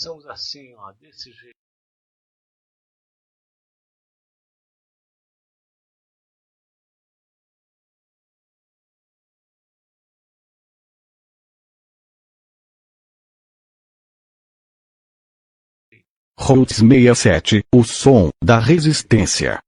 Começamos assim, ó, desse jeito. Roots67, o som da resistência.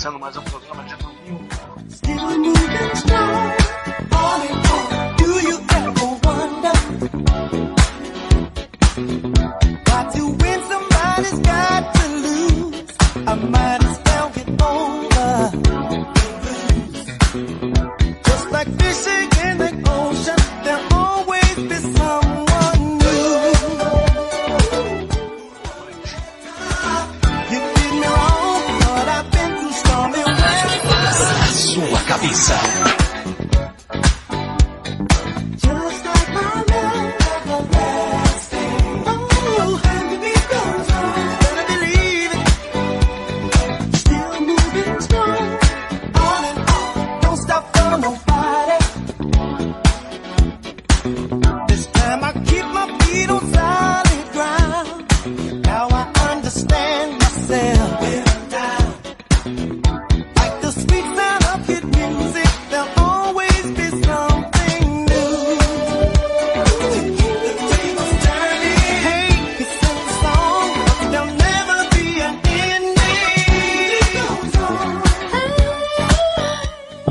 Começando mais um programa de domingo. Sua cabeça.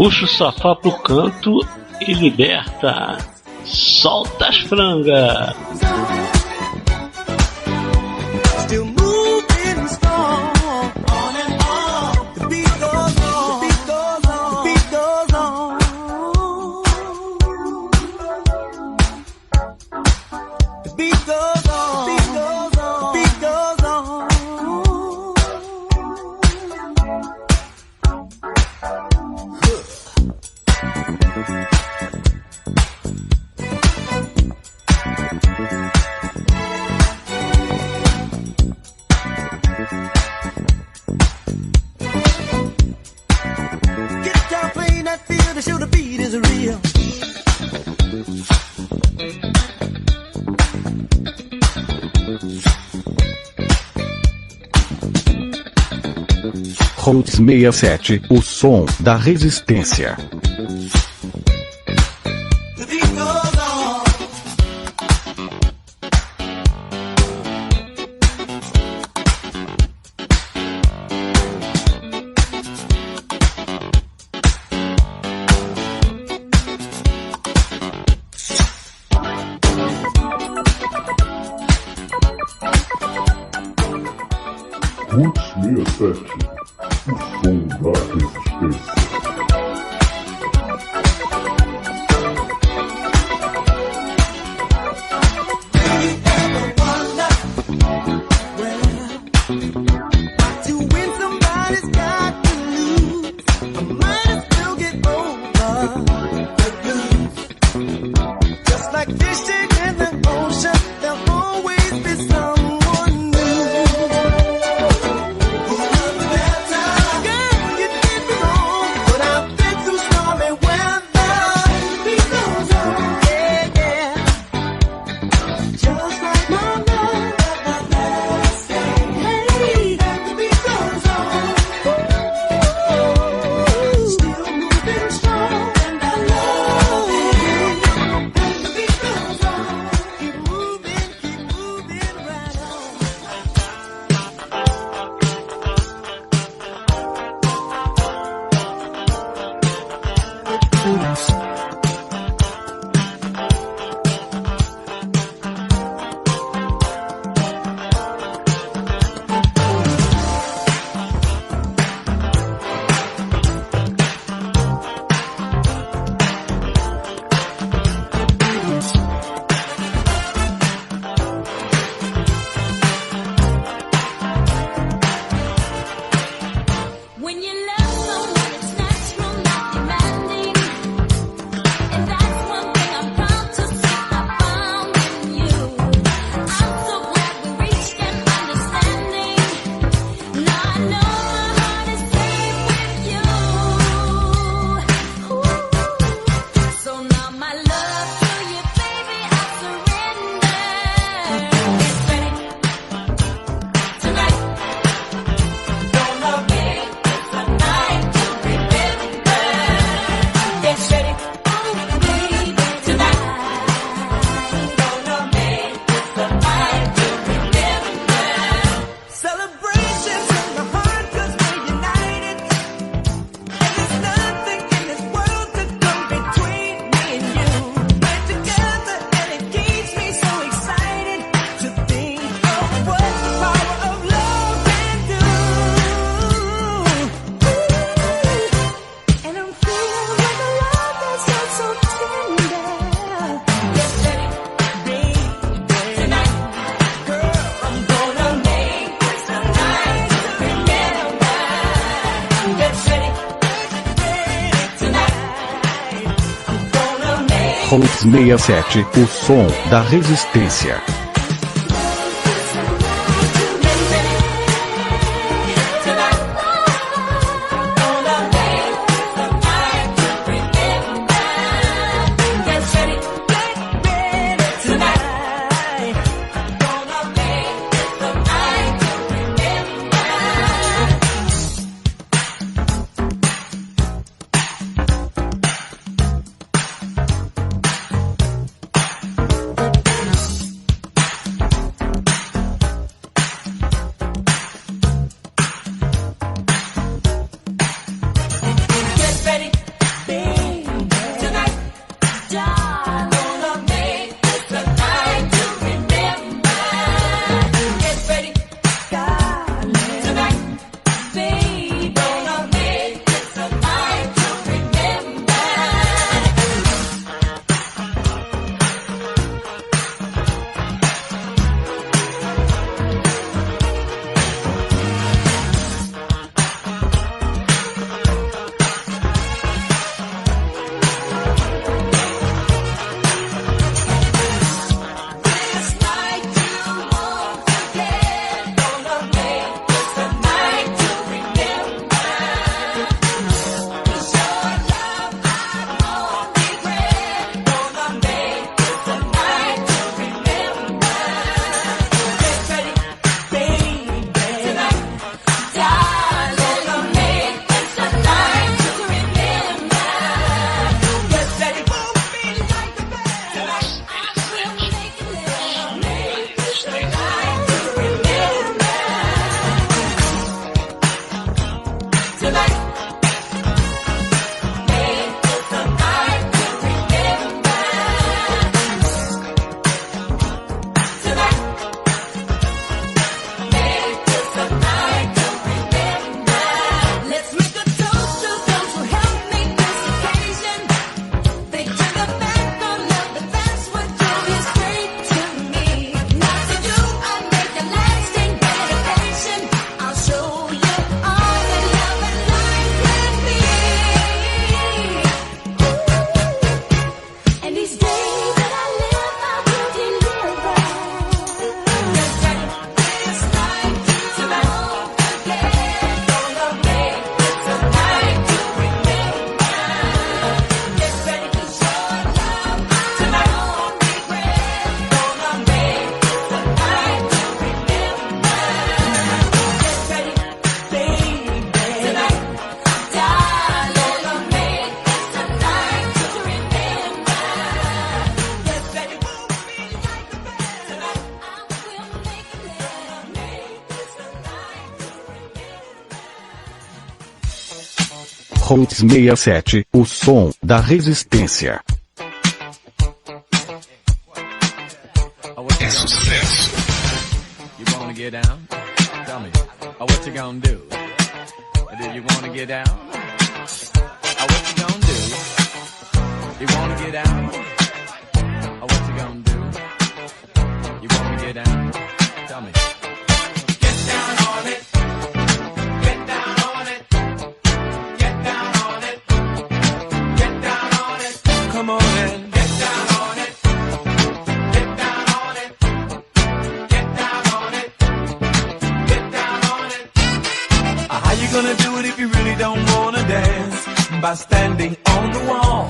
Puxa o sofá pro canto e liberta. Solta as frangas. Roots67, o som da resistência. Roots67, o som da resistência. Roots67, o som da resistência. Roots67, o som da resistência. É sucesso. You wanna get down? Tell me, what you gonna do? Do you wanna get down? What you gonna do? You wanna get down? What you gonna do? You wanna get down? Tell me. Get down on it. Get down on it. Get down on it. Get down on it. Come on and get down on it. Get down on it. Get down on it. Get down on it. How you gonna do it if you really don't wanna dance? By standing on the wall.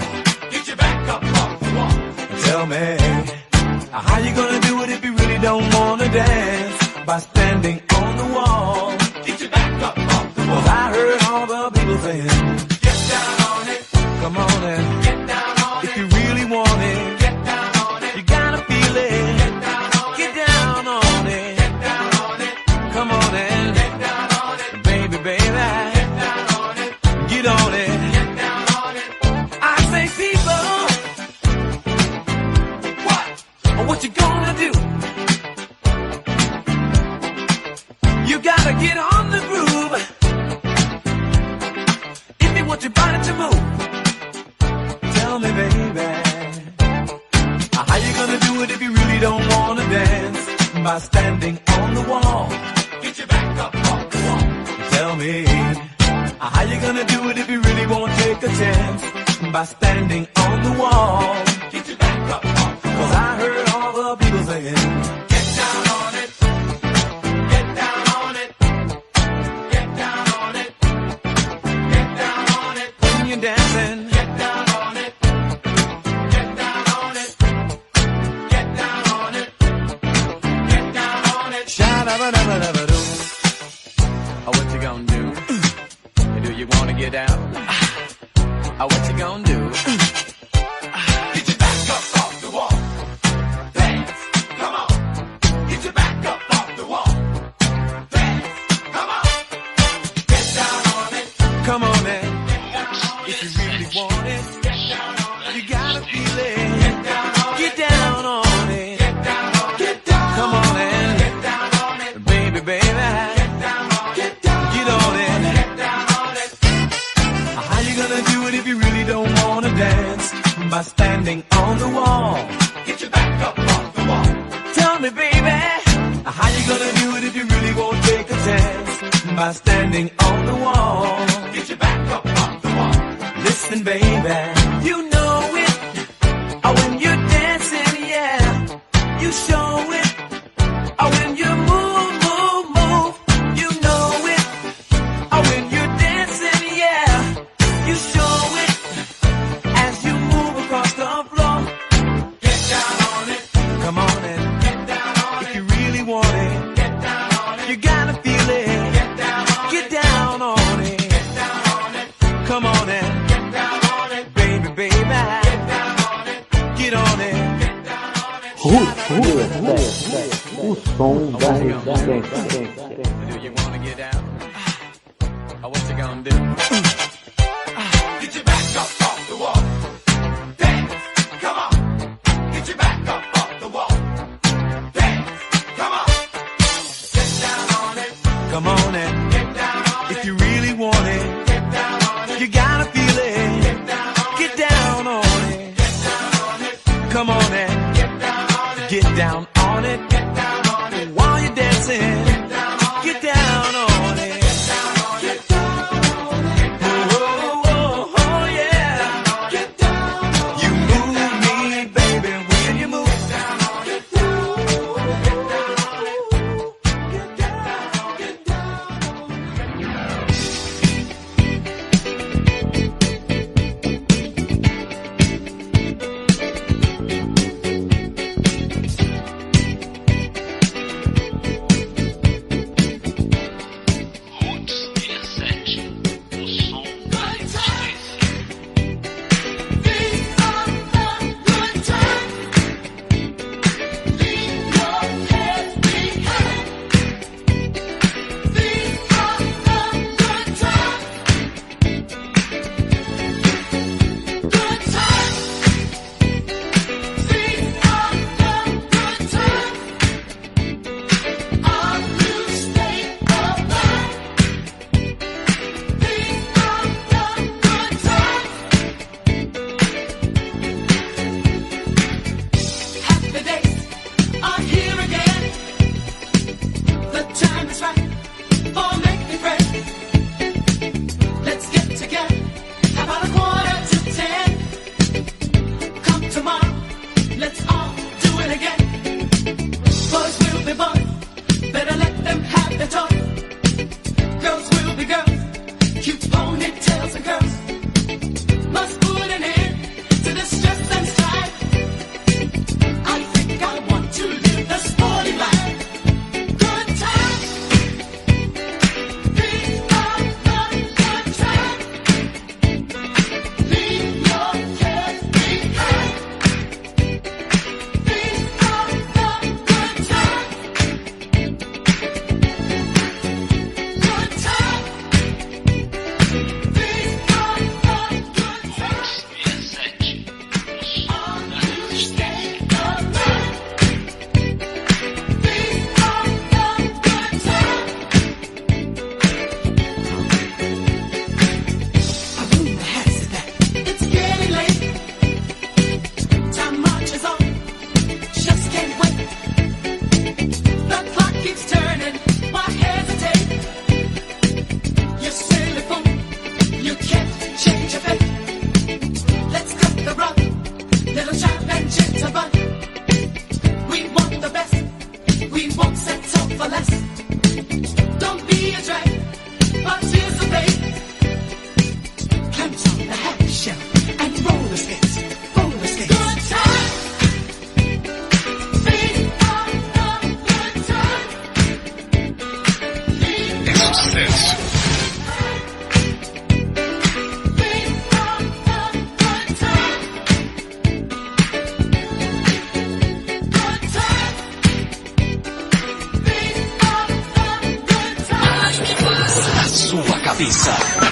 Get your back up off the wall. Tell me, how you gonna do it if you really don't wanna dance? By standing on the wall. Get your back up off the wall. 'Cause I heard all the people saying, get down on it. Come on and get down on it. If you really want it, get down on it. You gotta feel it. Get down on it. Get down on it. Get down on it. Come on and get down on it. Baby, baby. Get down on it. Get on it. Get down on it. I say people, what you gonna do? You gotta get on the groove if you want your body to move. Tell me, baby, how you gonna do it if you really don't wanna dance? By standing on the wall. Get your back up off the wall. Tell me, how you gonna do it if you really won't take a chance? By standing on the wall. Get your Oh, what you gonna do? Do you wanna get down? Oh, what you gonna do? Get your back up off the wall. Dance, come on. Get your back up off the wall. Dance, come on. Get down on it. Come on in. If you really want it, you gotta feel it. Get down on it. Get down. Come on in. Baby, baby. Get on it. How you gonna do it if you really don't wanna dance? By standing on the wall. Get your back up off the wall. Tell me, baby, how you gonna do it if you really won't take a chance? By standing on the wall. Get your back up off the wall. Listen, baby, you know it. Oh, when you're dancing, yeah, you show it. Oh, when you move, move, move, you know it. Oh, when you're dancing, yeah, you show it. As you move across the floor, get down on it. Come on and get down on it. If you really want it, get down on it. You gotta feel it. Get down on it. Get down on it. Get down on it. Come on and get down on it. Baby, baby, get down on it. Get on it. Get down on it. O som da resistência. Do you wanna get down? Oh, what you gonna do? Get your back up off the wall. Dance, come on. Get your back up off the wall. Dance, come on. Get down on it. Come on and get down on it. If you really want it, get down on it. You gotta feel it. Get down on it. Get down on it. Get down on it. Come on and get down on it. Get down on it. Get down on it. While you're dancing, get down on it. Get down on it. Get down on it. Get down on it. Oh, oh, oh, yeah. Get down on it. You move me, baby, when you move. Get down on it. Get down on it. Get down on it. Get down on it. sucesso. A sua cabeça.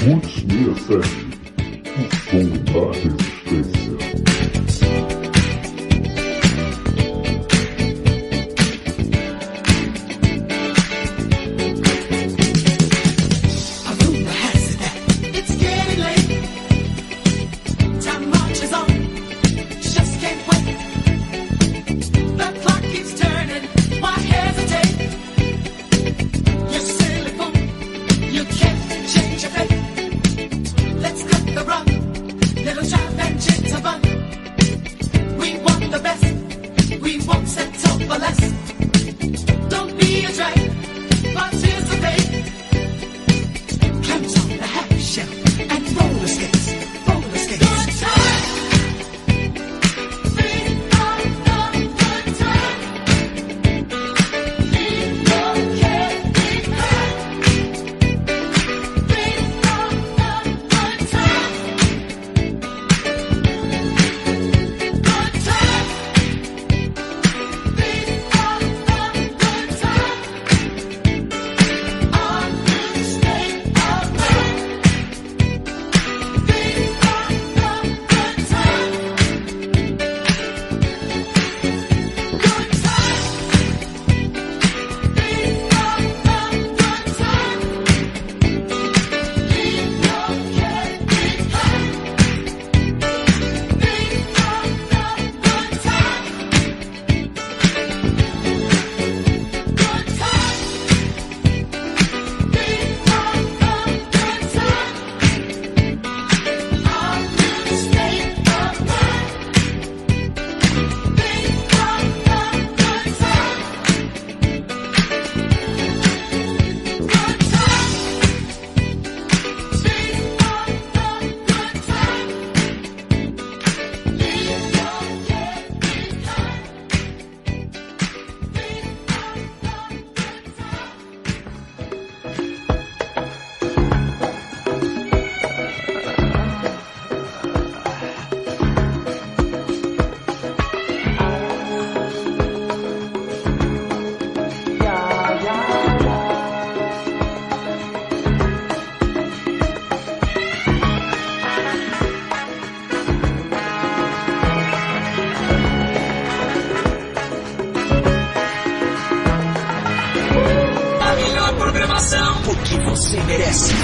Roots67, o som da resistência. que você merece.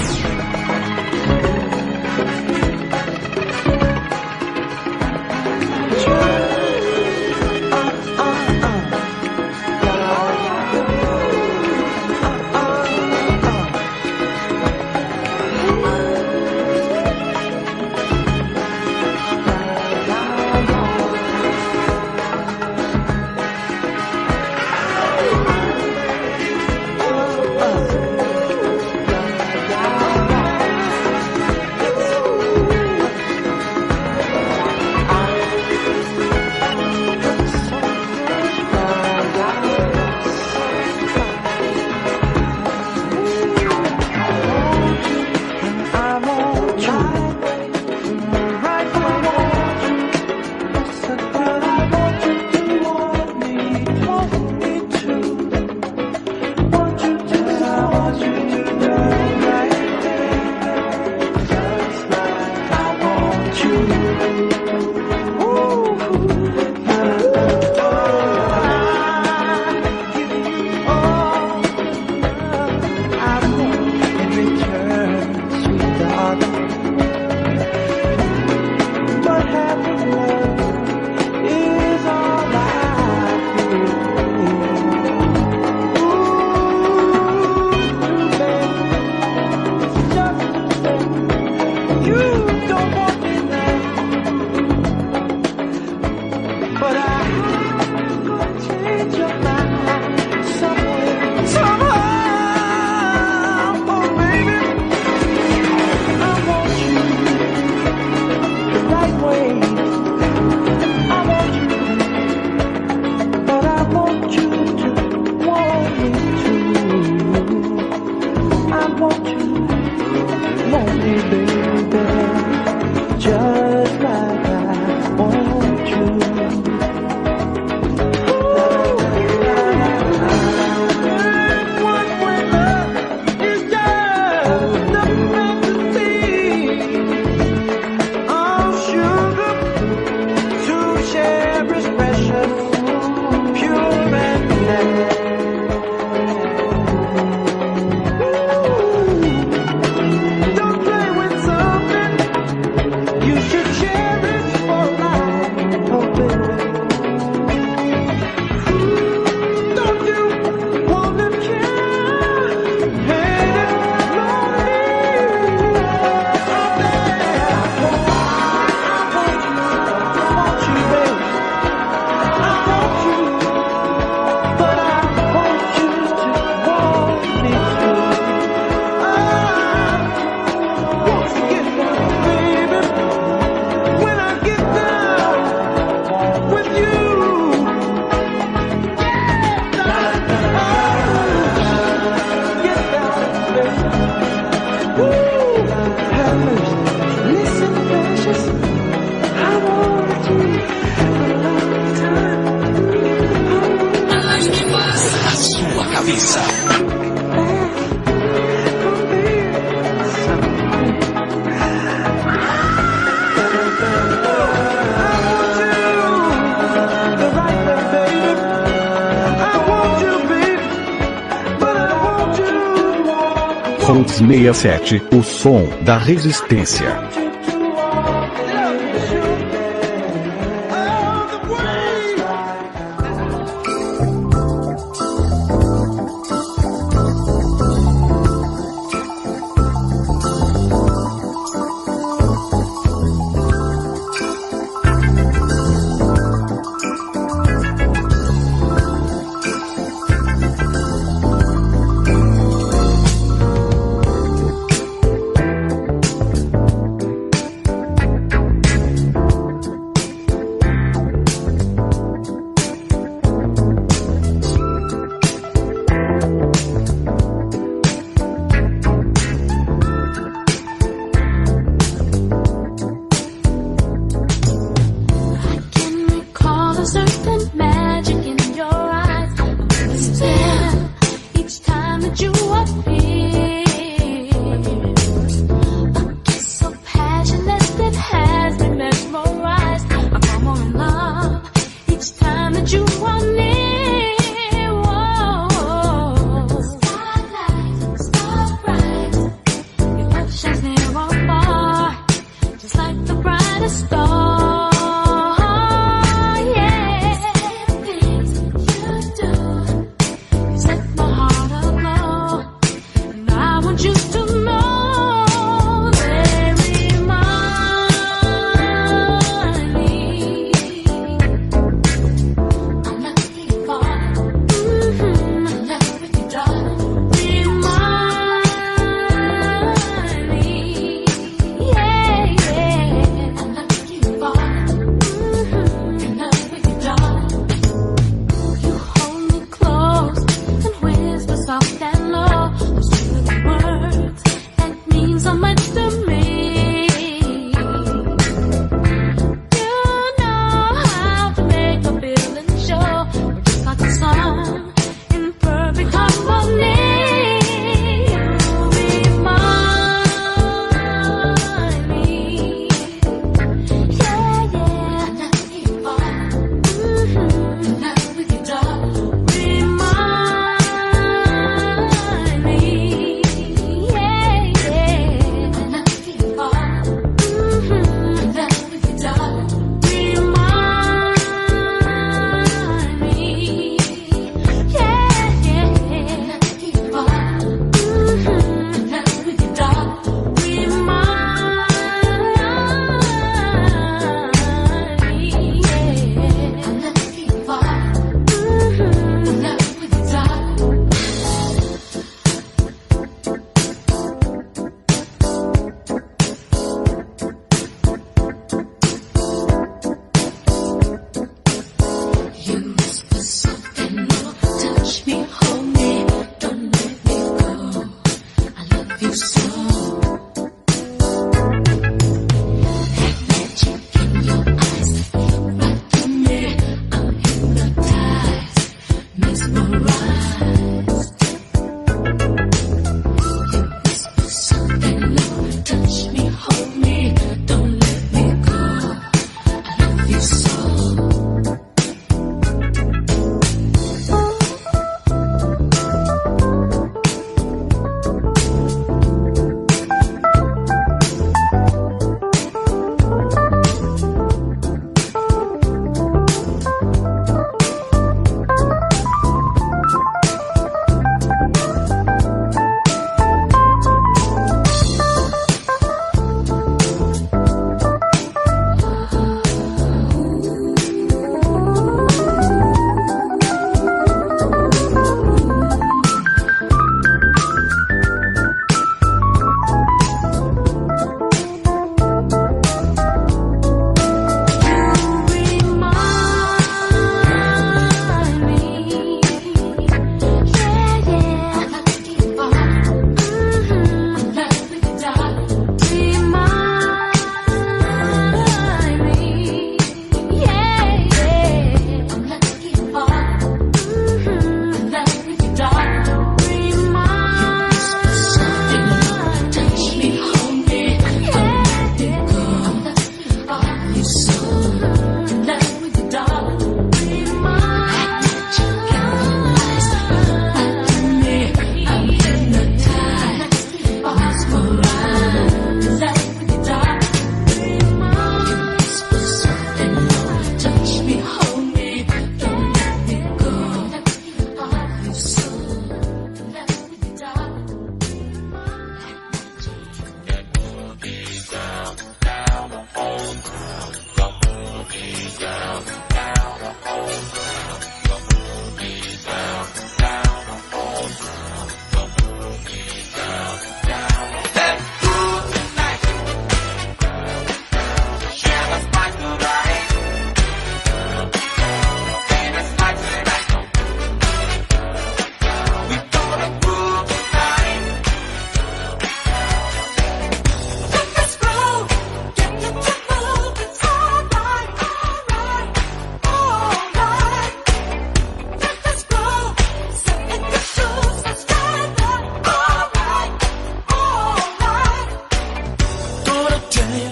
Roots67, o som da resistência.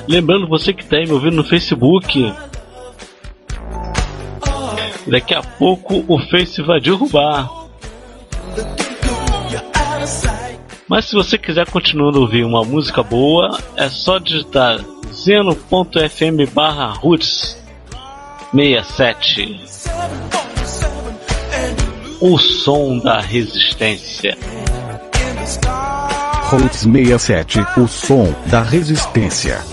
Lembrando você que está aí me ouvindo no Facebook, daqui a pouco o Face vai derrubar. Mas se você quiser continuar a ouvir uma música boa, é só digitar zeno.fm/Roots67. O som da resistência. Roots67, o som da resistência.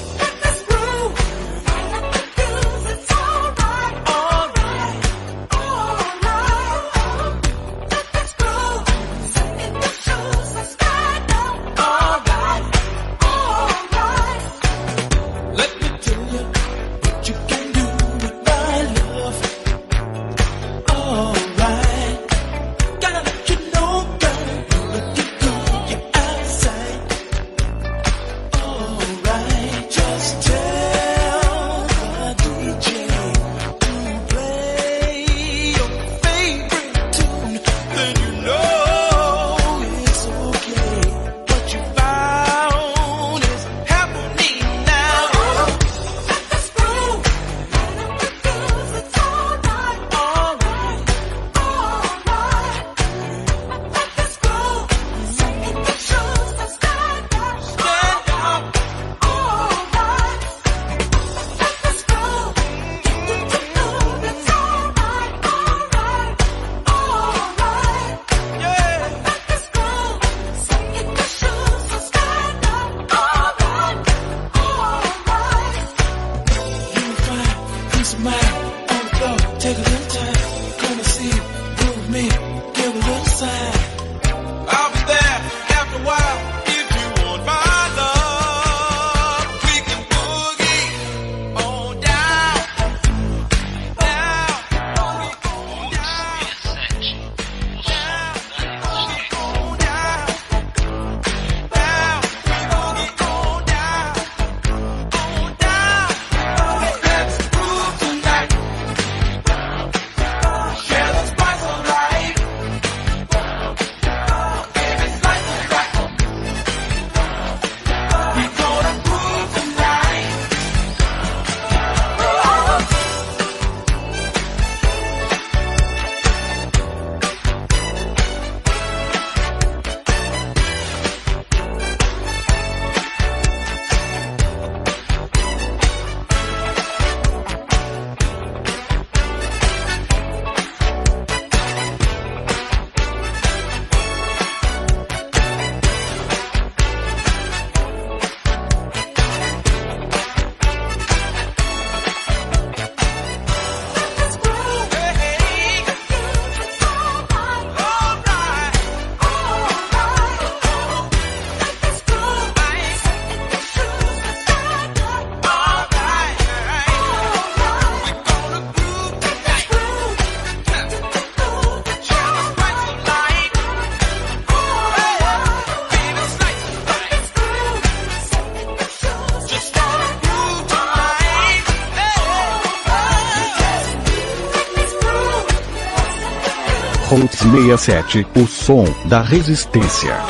Roots67, o som da resistência.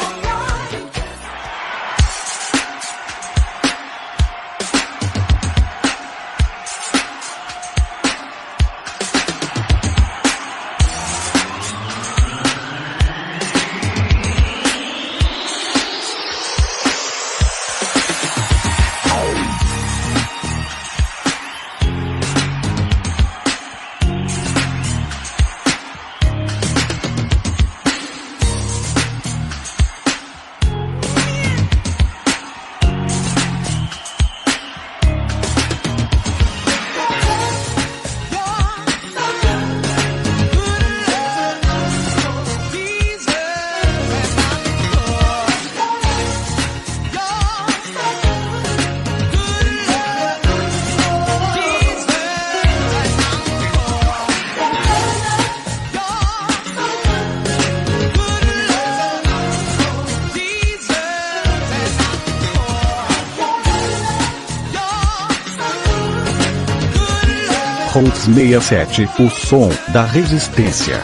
Roots67, o som da resistência.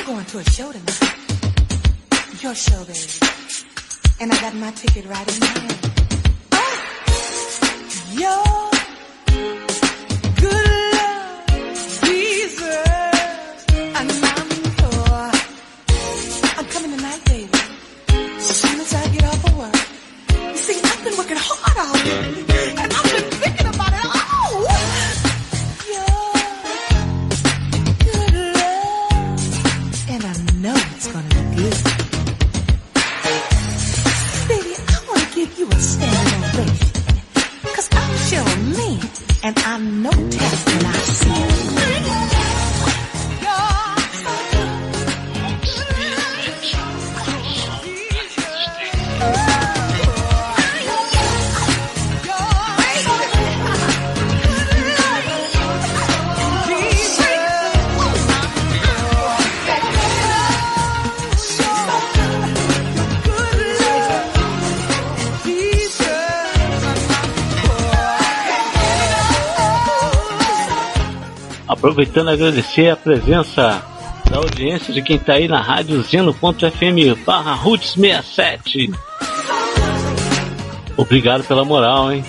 We're going to a show tonight. Your show, baby. And I got my ticket right in my hand. Your good love deserves an encore. I'm coming tonight, baby. As soon as I get off of work. You see, I've been working hard all week. And I've been thinking about it. Oh! Your good love. And I know it's gonna be good. Baby, I wanna give you a standing ovation. Cause I'm sure of me, and I know test when I see it. Aproveitando a agradecer a presença da audiência de quem está aí na rádio Zeno.fm/Roots67. Obrigado pela moral, hein?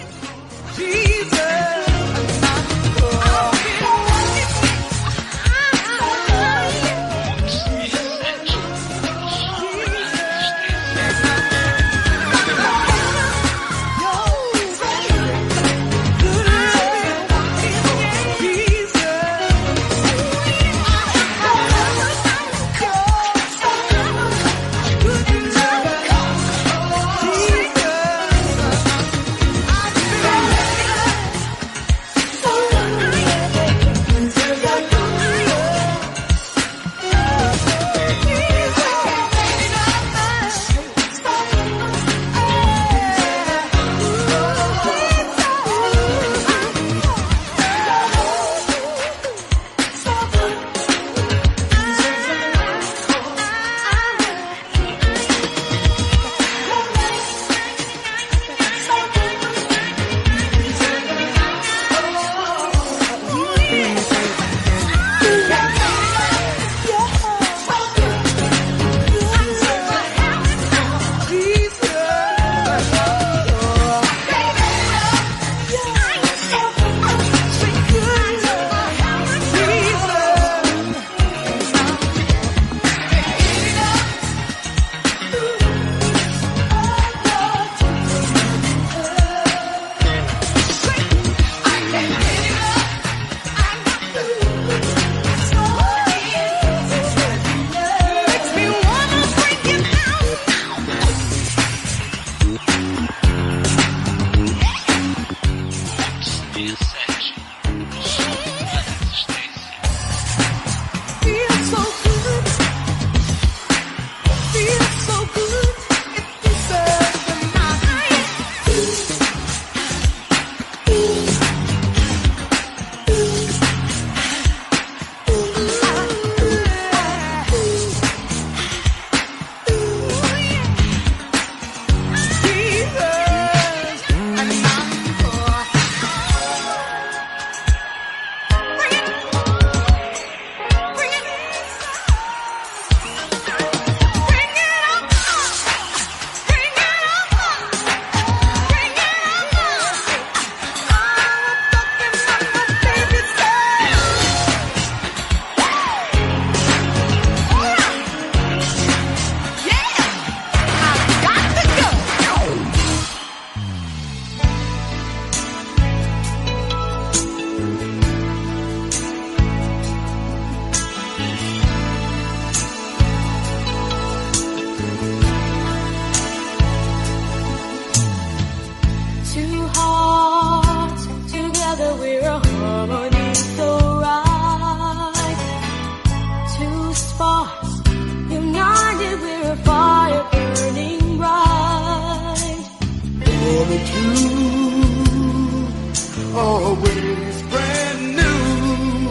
always brand new.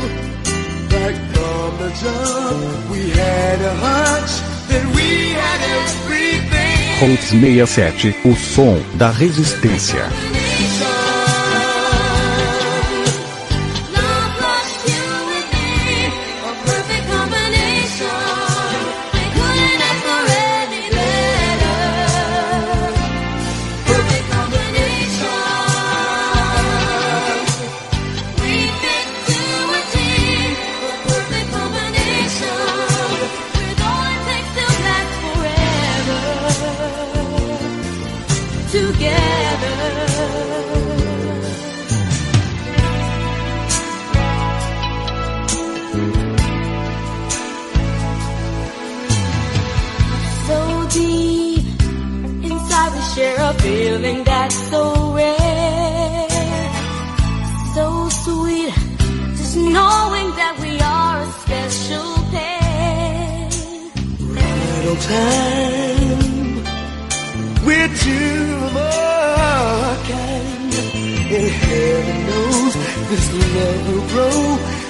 Right from the jump, we had a hunch that we had everything. Roots67, o som da resistência. Love plus you and me, a perfect combination. feeling that's so rare, so sweet, just knowing that we are a special pair. Right on time, we're two of our kind, and heaven knows this love will grow.